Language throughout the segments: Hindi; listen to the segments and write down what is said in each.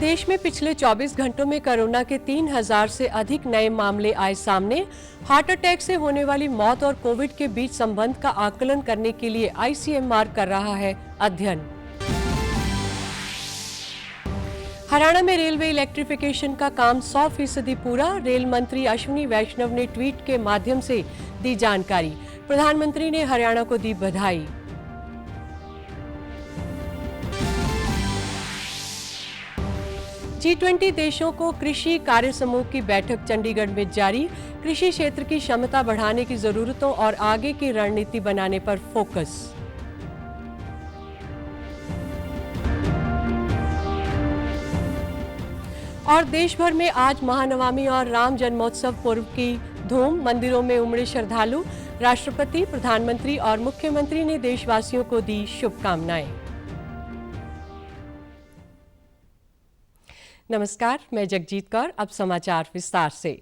देश में पिछले 24 घंटों में कोरोना के 3000 से अधिक नए मामले आए सामने। हार्ट अटैक से होने वाली मौत और कोविड के बीच संबंध का आकलन करने के लिए ICMR कर रहा है अध्ययन। हरियाणा में रेलवे इलेक्ट्रिफिकेशन का काम 100% पूरा। रेल मंत्री अश्विनी वैष्णव ने ट्वीट के माध्यम से दी जानकारी। प्रधानमंत्री ने हरियाणा को दी बधाई। G20 देशों को कृषि कार्य समूह की बैठक चंडीगढ़ में जारी। कृषि क्षेत्र की क्षमता बढ़ाने की जरूरतों और आगे की रणनीति बनाने पर फोकस। और देश भर में आज महानवमी और राम जन्मोत्सव पर्व की धूम। मंदिरों में उमड़े श्रद्धालु। राष्ट्रपति, प्रधानमंत्री और मुख्यमंत्री ने देशवासियों को दी शुभकामनाएं। नमस्कार, मैं जगजीत कौर। अब समाचार विस्तार से।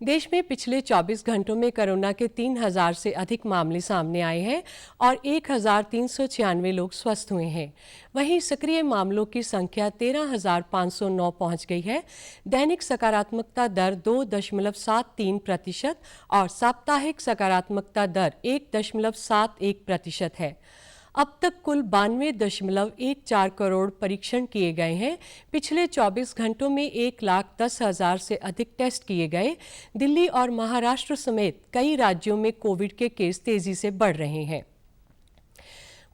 देश में पिछले 24 घंटों में कोरोना के 3000 से अधिक मामले सामने आए हैं और 1396 लोग स्वस्थ हुए हैं। वहीं सक्रिय मामलों की संख्या 13509 पहुंच गई है। दैनिक सकारात्मकता दर 2.73% और साप्ताहिक सकारात्मकता दर 1.71% है। अब तक कुल 92.14 करोड़ परीक्षण किए गए हैं। पिछले 24 घंटों में 1,10,000 से अधिक टेस्ट किए गए। दिल्ली और महाराष्ट्र समेत कई राज्यों में कोविड के केस तेजी से बढ़ रहे हैं।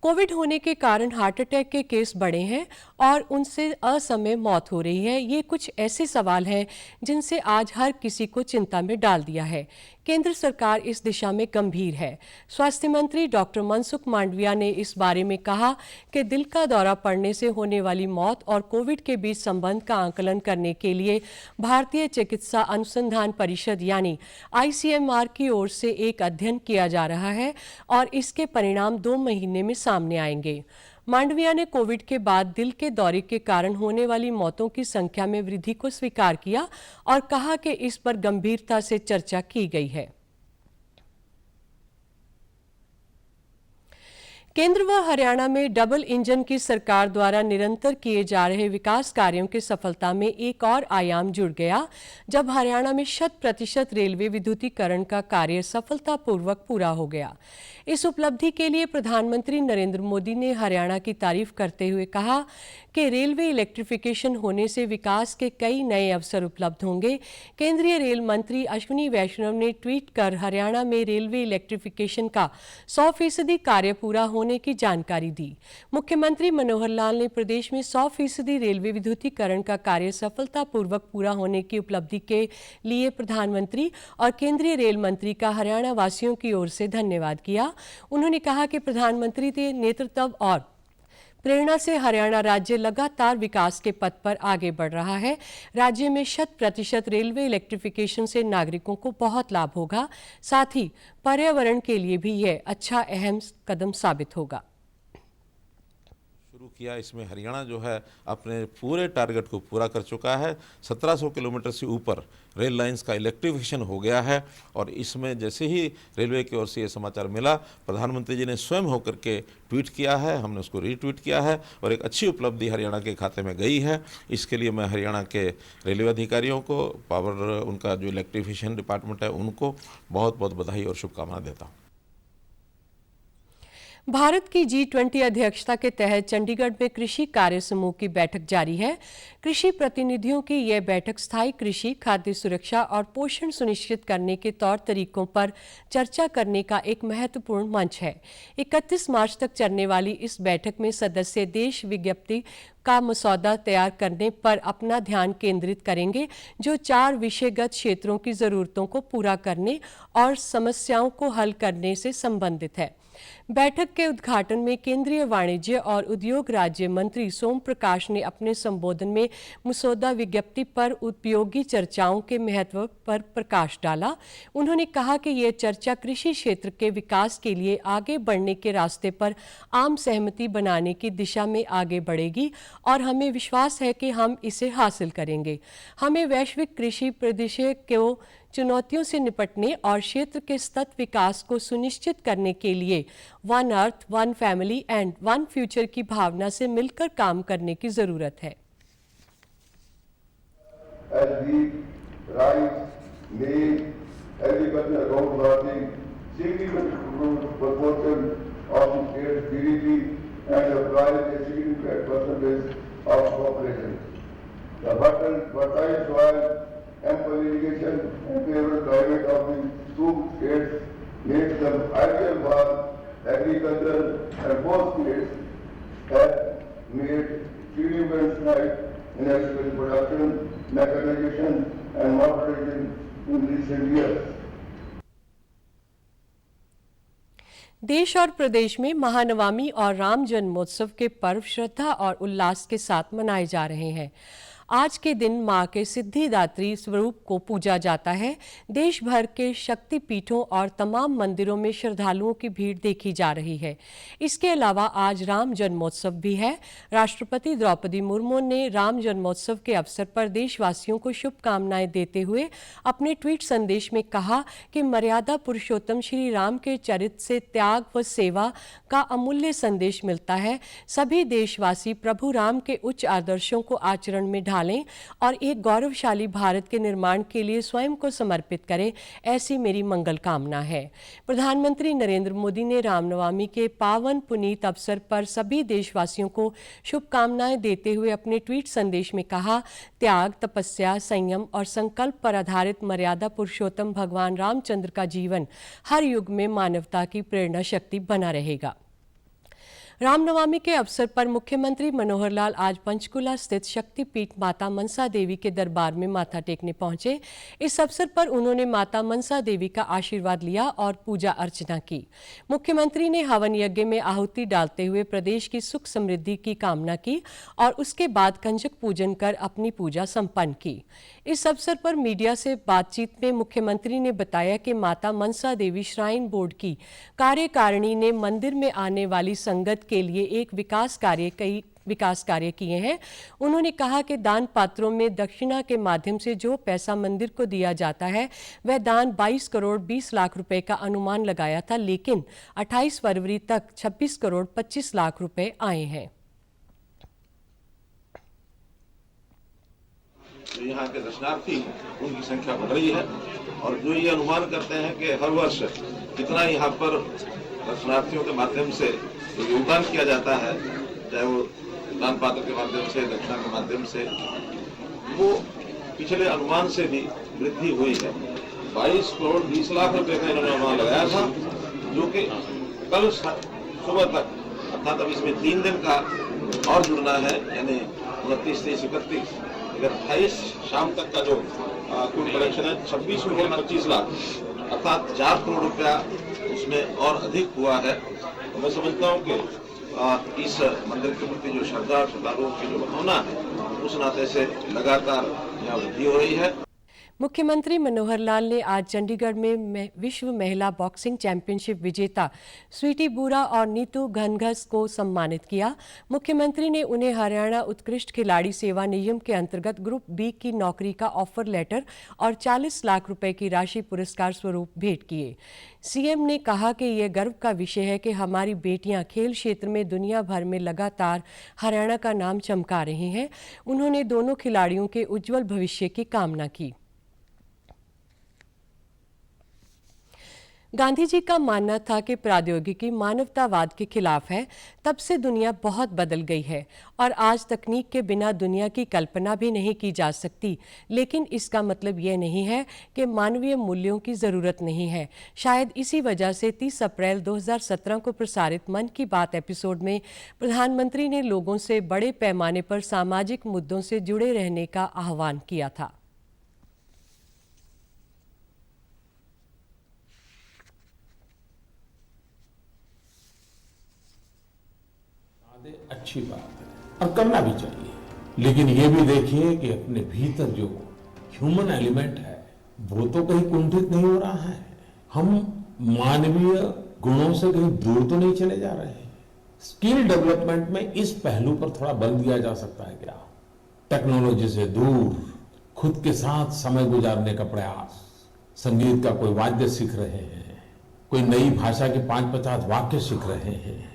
कोविड होने के कारण हार्ट अटैक के केस बढ़े हैं और उनसे असमय मौत हो रही है। ये कुछ ऐसे सवाल हैं जिनसे आज हर किसी को चिंता में डाल दिया है। केंद्र सरकार इस दिशा में गंभीर है। स्वास्थ्य मंत्री डॉक्टर मनसुख मांडविया ने इस बारे में कहा कि दिल का दौरा पड़ने से होने वाली मौत और कोविड के बीच संबंध का आकलन करने के लिए भारतीय चिकित्सा अनुसंधान परिषद यानी ICMR की ओर से एक अध्ययन किया जा रहा है और इसके परिणाम 2 महीने में सामने आएंगे। मांडविया ने कोविड के बाद दिल के दौरे के कारण होने वाली मौतों की संख्या में वृद्धि को स्वीकार किया और कहा कि इस पर गंभीरता से चर्चा की गई है। केंद्र व हरियाणा में डबल इंजन की सरकार द्वारा निरंतर किए जा रहे विकास कार्यों की सफलता में एक और आयाम जुड़ गया जब हरियाणा में 100% रेलवे विद्युतीकरण का कार्य सफलतापूर्वक पूरा हो गया। इस उपलब्धि के लिए प्रधानमंत्री नरेंद्र मोदी ने हरियाणा की तारीफ करते हुए कहा कि रेलवे इलेक्ट्रिफिकेशन होने से विकास के कई नए अवसर उपलब्ध होंगे। केंद्रीय रेल मंत्री अश्विनी वैष्णव ने ट्वीट कर हरियाणा में रेलवे इलेक्ट्रिफिकेशन का 100% कार्य पूरा होने की जानकारी दी। मुख्यमंत्री मनोहर लाल ने प्रदेश में 100% रेलवे विद्युतीकरण का कार्य सफलतापूर्वक पूरा होने की उपलब्धि के लिए प्रधानमंत्री और केंद्रीय रेल मंत्री का हरियाणा वासियों की ओर से धन्यवाद किया। उन्होंने कहा कि प्रधानमंत्री के नेतृत्व और प्रेरणा से हरियाणा राज्य लगातार विकास के पथ पर आगे बढ़ रहा है। राज्य में 100% रेलवे इलेक्ट्रिफिकेशन से नागरिकों को बहुत लाभ होगा। साथ ही पर्यावरण के लिए भी यह अच्छा अहम कदम साबित होगा। शुरू किया, इसमें हरियाणा जो है अपने पूरे टारगेट को पूरा कर चुका है। 1700 किलोमीटर से ऊपर रेल लाइंस का इलेक्ट्रिफिकेशन हो गया है और इसमें जैसे ही रेलवे की ओर से ये समाचार मिला, प्रधानमंत्री जी ने स्वयं होकर के ट्वीट किया है, हमने उसको रीट्वीट किया है और एक अच्छी उपलब्धि हरियाणा के खाते में गई है। इसके लिए मैं हरियाणा के रेलवे अधिकारियों को, उनका जो इलेक्ट्रिफिकेशन डिपार्टमेंट है, उनको बहुत बहुत बधाई और शुभकामना देता हूँ। भारत की G20 अध्यक्षता के तहत चंडीगढ़ में कृषि कार्य समूह की बैठक जारी है। कृषि प्रतिनिधियों की यह बैठक स्थायी कृषि, खाद्य सुरक्षा और पोषण सुनिश्चित करने के तौर तरीकों पर चर्चा करने का एक महत्वपूर्ण मंच है। 31 मार्च तक चलने वाली इस बैठक में सदस्य देश विज्ञप्ति का मसौदा तैयार करने पर अपना ध्यान केंद्रित करेंगे, जो 4 विषयगत क्षेत्रों की जरूरतों को पूरा करने और समस्याओं को हल करने से संबंधित है। बैठक के उद्घाटन में केंद्रीय वाणिज्य और उद्योग राज्य मंत्री सोम प्रकाश ने अपने संबोधन में मसौदा विज्ञप्ति पर उपयोगी चर्चाओं के महत्व पर प्रकाश डाला। उन्होंने कहा कि यह चर्चा कृषि क्षेत्र के विकास के लिए आगे बढ़ने के रास्ते पर आम सहमति बनाने की दिशा में आगे बढ़ेगी और हमें विश्वास है कि हम इसे हासिल करेंगे। हमें वैश्विक कृषि परिदृश्य को चुनौतियों से निपटने और क्षेत्र के सतत विकास को सुनिश्चित करने के लिए one earth, one family and one future की भावना से मिलकर काम करने की जरूरत है। As wheat, rice, maize, agriculture outsourcing, significant proportion of the state's GDP and employs a significant percentage of population. The fertile soil, ample irrigation, and favorable climate of the two states makes them ideal for agriculture, and both states have made significant strides in agricultural production, mechanization, and modernization in recent years. देश और प्रदेश में महानवमी और राम जन्मोत्सव के पर्व श्रद्धा और उल्लास के साथ मनाए जा रहे हैं। आज के दिन मां के सिद्धिदात्री स्वरूप को पूजा जाता है। देश भर के शक्ति पीठों और तमाम मंदिरों में श्रद्धालुओं की भीड़ देखी जा रही है। इसके अलावा आज राम जन्मोत्सव भी है। राष्ट्रपति द्रौपदी मुर्मू ने राम जन्मोत्सव के अवसर पर देशवासियों को शुभकामनाएं देते हुए अपने ट्वीट संदेश में कहा कि मर्यादा पुरुषोत्तम श्री राम के चरित्र से त्याग व सेवा का अमूल्य संदेश मिलता है। सभी देशवासी प्रभु राम के उच्च आदर्शों को आचरण में ढालें और एक गौरवशाली भारत के निर्माण के लिए स्वयं को समर्पित करें, ऐसी मेरी मंगल कामना है। प्रधानमंत्री नरेंद्र मोदी ने रामनवमी के पावन पुनीत अवसर पर सभी देशवासियों को शुभकामनाएं देते हुए अपने ट्वीट संदेश में कहा, त्याग, तपस्या, संयम और संकल्प पर आधारित मर्यादा पुरुषोत्तम भगवान रामचंद्र का जीवन हर युग में मानवता की प्रेरणा शक्ति बना रहेगा। रामनवमी के अवसर पर मुख्यमंत्री मनोहर लाल आज पंचकुला स्थित शक्तिपीठ माता मनसा देवी के दरबार में माथा टेकने पहुंचे। इस अवसर पर उन्होंने माता मनसा देवी का आशीर्वाद लिया और पूजा अर्चना की। मुख्यमंत्री ने हवन यज्ञ में आहुति डालते हुए प्रदेश की सुख समृद्धि की कामना की और उसके बाद कंजक पूजन कर अपनी पूजा संपन्न की। इस अवसर पर मीडिया से बातचीत में मुख्यमंत्री ने बताया कि माता मनसा देवी श्राइन बोर्ड की कार्यकारिणी ने मंदिर में आने वाली संगत के लिए एक कई विकास कार्य किए हैं। उन्होंने कहा कि दान पात्रों में दक्षिणा के माध्यम से जो पैसा मंदिर को दिया जाता है वह दान 22 करोड़ 20 लाख रुपए का अनुमान लगाया था, लेकिन 28 फरवरी तक 26 करोड़ 25 लाख रुपए आए हैं। यहाँ के दर्शनार्थी उनकी संख्या बढ़ रही है और जो ये अनुमान करते हैं कि हर वर्ष कितना यहाँ पर दर्शनार्थियों के माध्यम से योगदान किया जाता है, चाहे वो दान पात्र के माध्यम से, दक्षिणा के माध्यम से, वो पिछले अनुमान से भी वृद्धि हुई है। 22 करोड़ 20 लाख रुपए का इन्होंने अनुमान लगाया था, जो कि कल सुबह तक, अर्थात अब इसमें 3 दिन का और जुड़ना है, यानी 29, 30, 31, 28 शाम तक का जो कुल कलेक्शन है 26 करोड़ 25 लाख, अर्थात 4 करोड़ रुपया उसमें और अधिक हुआ है। तो मैं समझता हूँ कि इस मंदिर के प्रति जो श्रद्धा, श्रद्धालुओं की जो भावना है, उस नाते से लगातार यहाँ वृद्धि हो रही है। मुख्यमंत्री मनोहर लाल ने आज चंडीगढ़ में विश्व महिला बॉक्सिंग चैंपियनशिप विजेता स्वीटी बुरा और नीतू घनघस को सम्मानित किया। मुख्यमंत्री ने उन्हें हरियाणा उत्कृष्ट खिलाड़ी सेवा नियम के अंतर्गत ग्रुप बी की नौकरी का ऑफर लेटर और 40 लाख रुपए की राशि पुरस्कार स्वरूप भेंट किए। सीएम ने कहा कि यह गर्व का विषय है कि हमारी बेटियां खेल क्षेत्र में दुनिया भर में लगातार हरियाणा का नाम चमका रही हैं। उन्होंने दोनों खिलाड़ियों के उज्जवल भविष्य की कामना की। गांधी जी का मानना था कि प्रौद्योगिकी मानवतावाद के खिलाफ है। तब से दुनिया बहुत बदल गई है और आज तकनीक के बिना दुनिया की कल्पना भी नहीं की जा सकती। लेकिन इसका मतलब यह नहीं है कि मानवीय मूल्यों की ज़रूरत नहीं है। शायद इसी वजह से 30 अप्रैल 2017 को प्रसारित मन की बात एपिसोड में प्रधानमंत्री ने लोगों से बड़े पैमाने पर सामाजिक मुद्दों से जुड़े रहने का आह्वान किया था। अच्छी बात है और करना भी चाहिए, लेकिन ये भी देखिए कि अपने भीतर जो ह्यूमन एलिमेंट है वो तो कहीं कुंठित नहीं हो रहा है। हम मानवीय गुणों से कहीं दूर तो नहीं चले जा रहे हैं। स्किल डेवलपमेंट में इस पहलू पर थोड़ा बल दिया जा सकता है क्या? टेक्नोलॉजी से दूर खुद के साथ समय गुजारने का प्रयास, संगीत का कोई वाद्य सीख रहे हैं, कोई नई भाषा के 5-50 वाक्य सीख रहे हैं,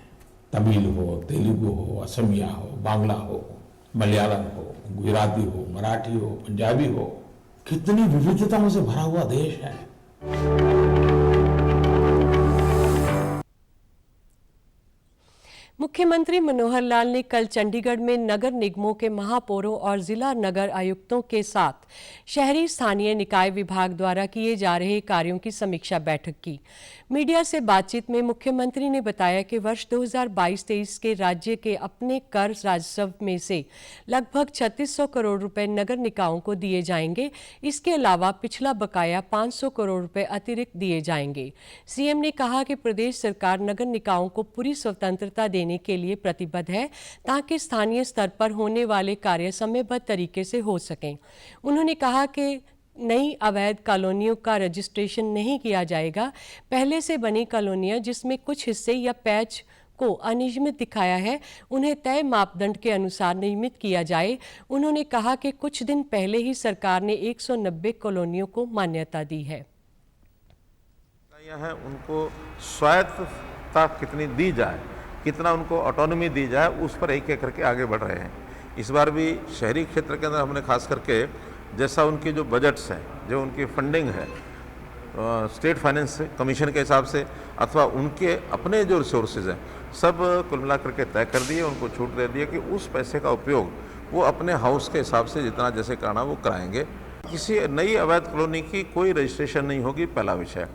तमिल हो, तेलुगु हो, असमिया हो, बांग्ला हो, मलयालम हो, गुजराती हो, मराठी हो, पंजाबी हो, कितनी विविधताओं से भरा हुआ देश है। मुख्यमंत्री मनोहर लाल ने कल चंडीगढ़ में नगर निगमों के महापौरों और जिला नगर आयुक्तों के साथ शहरी स्थानीय निकाय विभाग द्वारा किए जा रहे कार्यों की समीक्षा बैठक की। मीडिया से बातचीत में मुख्यमंत्री ने बताया कि वर्ष 2022-23 के राज्य के अपने कर राजस्व में से लगभग 3600 करोड़ रुपए नगर निकायों को दिए जाएंगे। इसके अलावा पिछला बकाया 500 करोड़ रुपए अतिरिक्त दिए जाएंगे। सीएम ने कहा कि प्रदेश सरकार नगर निकायों को पूरी स्वतंत्रता देने के लिए प्रतिबद्ध है ताकि स्थानीय स्तर पर होने वाले कार्य समयबद्ध तरीके से हो सकें। उन्होंने कहा कि नई अवैध कॉलोनियों का रजिस्ट्रेशन नहीं किया जाएगा। पहले से बनी कॉलोनियां जिसमें कुछ हिस्से या पैच को अनियमित दिखाया है, उन्हें तय मापदंड के अनुसार नियमित किया जाए। उन्होंने कहा कि कुछ दिन पहले ही सरकार ने 190 कॉलोनियों को मान्यता दी है। उनको स्वायत्तता कितनी दी जाए, कितना उनको ऑटोनॉमी दी जाए, उस पर एक एक करके आगे बढ़ रहे हैं। इस बार भी शहरी क्षेत्र के अंदर हमने खास करके जैसा उनके जो बजट्स हैं, जो उनकी फंडिंग है स्टेट फाइनेंस कमीशन के हिसाब से अथवा उनके अपने जो रिसोर्सेज हैं, सब कुल मिला करके तय कर दिए, उनको छूट दे दिए कि उस पैसे का उपयोग वो अपने हाउस के हिसाब से जितना जैसे कराना वो कराएंगे। किसी नई अवैध कॉलोनी की कोई रजिस्ट्रेशन नहीं होगी, पहला विषय।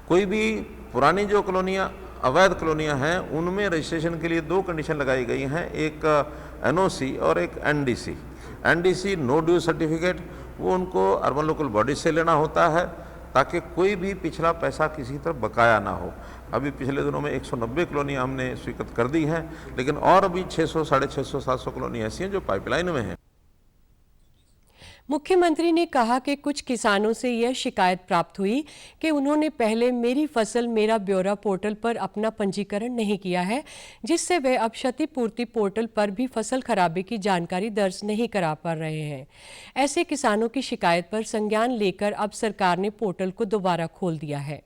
कोई भी पुरानी जो कॉलोनियाँ अवैध कॉलोनियाँ हैं उनमें रजिस्ट्रेशन के लिए 2 कंडीशन लगाई गई हैं, एक एनओसी और एक NDC. NDC no due certificate, वो उनको अर्बन लोकल बॉडी से लेना होता है ताकि कोई भी पिछला पैसा किसी तरफ बकाया ना हो। अभी पिछले दिनों में 190 कॉलोनियाँ हमने स्वीकृत कर दी हैं, लेकिन और अभी 600, 650, 700 कॉलोनी ऐसी हैं जो पाइपलाइन में हैं। मुख्यमंत्री ने कहा कि कुछ किसानों से यह शिकायत प्राप्त हुई कि उन्होंने पहले मेरी फसल मेरा ब्यौरा पोर्टल पर अपना पंजीकरण नहीं किया है, जिससे वे अब क्षतिपूर्ति पोर्टल पर भी फसल खराबे की जानकारी दर्ज नहीं करा पा रहे हैं। ऐसे किसानों की शिकायत पर संज्ञान लेकर अब सरकार ने पोर्टल को दोबारा खोल दिया है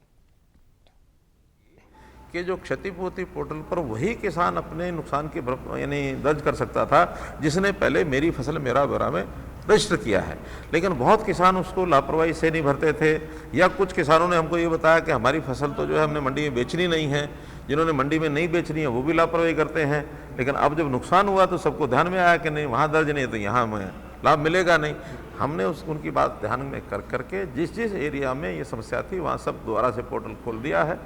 कि जो क्षतिपूर्ति पोर्टल पर वही किसान अपने नुकसान की यानी दर्ज कर सकता था जिसने पहले मेरी फसल मेरा ब्यौरा में रजिस्टर किया है। लेकिन बहुत किसान उसको लापरवाही से नहीं भरते थे, या कुछ किसानों ने हमको ये बताया कि हमारी फसल तो जो है हमने मंडी में बेचनी नहीं है। जिन्होंने मंडी में नहीं बेचनी है वो भी लापरवाही करते हैं। लेकिन अब जब नुकसान हुआ तो सबको ध्यान में आया कि नहीं, वहाँ दर्ज नहीं है तो यहाँ हमें लाभ मिलेगा नहीं। हमने उनकी बात ध्यान में कर करके जिस जिस एरिया में ये समस्या थी वहाँ सब दोबारा से पोर्टल खोल दिया है।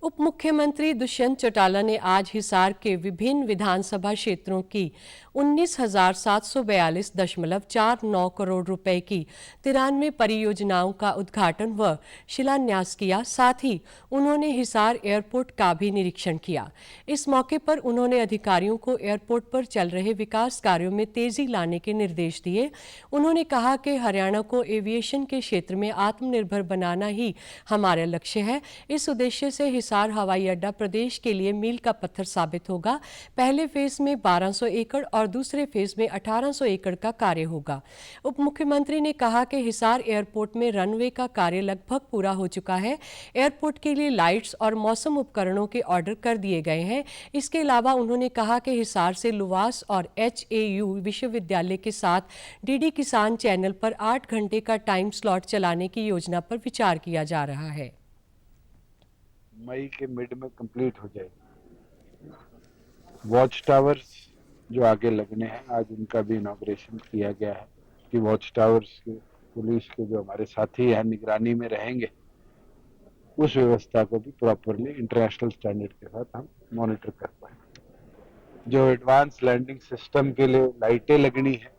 उप मुख्यमंत्री दुष्यंत चौटाला ने आज हिसार के विभिन्न विधानसभा क्षेत्रों की 19,742.49 करोड़ रुपए की 93 परियोजनाओं का उद्घाटन व शिलान्यास किया। साथ ही उन्होंने हिसार एयरपोर्ट का भी निरीक्षण किया। इस मौके पर उन्होंने अधिकारियों को एयरपोर्ट पर चल रहे विकास कार्यों में तेजी लाने के निर्देश दिए। उन्होंने कहा कि हरियाणा को एविएशन के क्षेत्र में आत्मनिर्भर बनाना ही हमारा लक्ष्य है। इस उद्देश्य से हिसार हवाई अड्डा प्रदेश के लिए मील का पत्थर साबित होगा। पहले फेज में 1200 एकड़ और दूसरे फेज में 1800 एकड़ का कार्य होगा। उप मुख्यमंत्री ने कहा कि हिसार एयरपोर्ट में रनवे का कार्य लगभग पूरा हो चुका है। एयरपोर्ट के लिए लाइट्स और मौसम उपकरणों के ऑर्डर कर दिए गए हैं। इसके अलावा उन्होंने कहा कि हिसार से लुवास और HAU विश्वविद्यालय के साथ DD किसान चैनल पर 8 घंटे का टाइम स्लॉट चलाने की योजना पर विचार किया जा रहा है। मई के मिड में कंप्लीट हो जाएगी। वॉच टावर्स जो आगे लगने हैं, आज उनका भी इनॉग्रेशन किया गया है कि वॉच टावर्स के पुलिस के जो हमारे साथी हैं निगरानी में रहेंगे, उस व्यवस्था को भी प्रॉपरली इंटरनेशनल स्टैंडर्ड के साथ हम मॉनिटर कर पाए। जो एडवांस लैंडिंग सिस्टम के लिए लाइटें लगनी है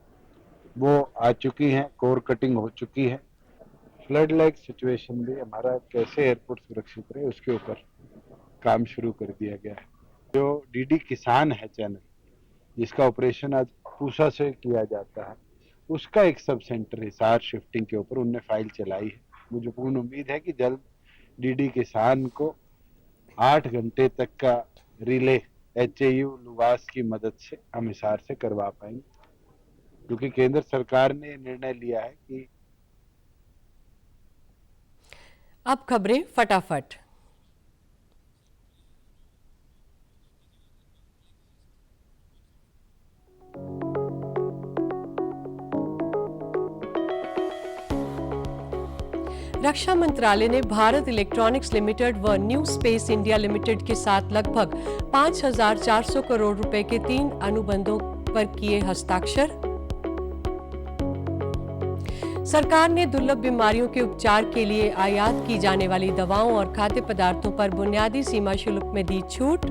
वो आ चुकी हैं, कोर कटिंग हो चुकी है। फ्लड लाइक सिचुएशन भी हमारा कैसे एयरपोर्ट सुरक्षित रहे उसके ऊपर काम शुरू कर दिया गया है। जो डीडी किसान है चैनल, जिसका ऑपरेशन आज पूसा से किया जाता है, उसका एक सब सेंटर हिसार शिफ्टिंग के ऊपर उनने फाइल चलाई है। मुझे पूर्ण उम्मीद है कि जल्द डीडी किसान को 8 घंटे तक का रिले HAU लुवास की मदद से हम हिसार से करवा पाएंगे, क्योंकि केंद्र सरकार ने निर्णय लिया है कि अब खबरें फटाफट। रक्षा मंत्रालय ने भारत इलेक्ट्रॉनिक्स लिमिटेड व न्यू स्पेस इंडिया लिमिटेड के साथ लगभग 5,400 करोड़ रुपए के 3 अनुबंधों पर किए हस्ताक्षर। सरकार ने दुर्लभ बीमारियों के उपचार के लिए आयात की जाने वाली दवाओं और खाद्य पदार्थों पर बुनियादी सीमा शुल्क में दी छूट।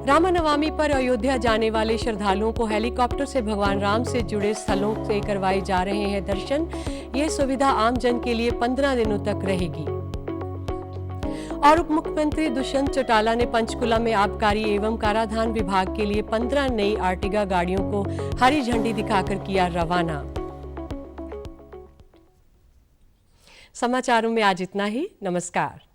रामनवमी पर अयोध्या जाने वाले श्रद्धालुओं को हेलीकॉप्टर से भगवान राम से जुड़े स्थलों से करवाए जा रहे हैं दर्शन। ये सुविधा आम जन के लिए 15 दिनों तक रहेगी। और उप मुख्यमंत्री दुष्यंत चौटाला ने पंचकुला में आबकारी एवं कराधान विभाग के लिए 15 नई आर्टिगा गाड़ियों को हरी झंडी दिखाकर किया रवाना। समाचारों में आज इतना ही। नमस्कार।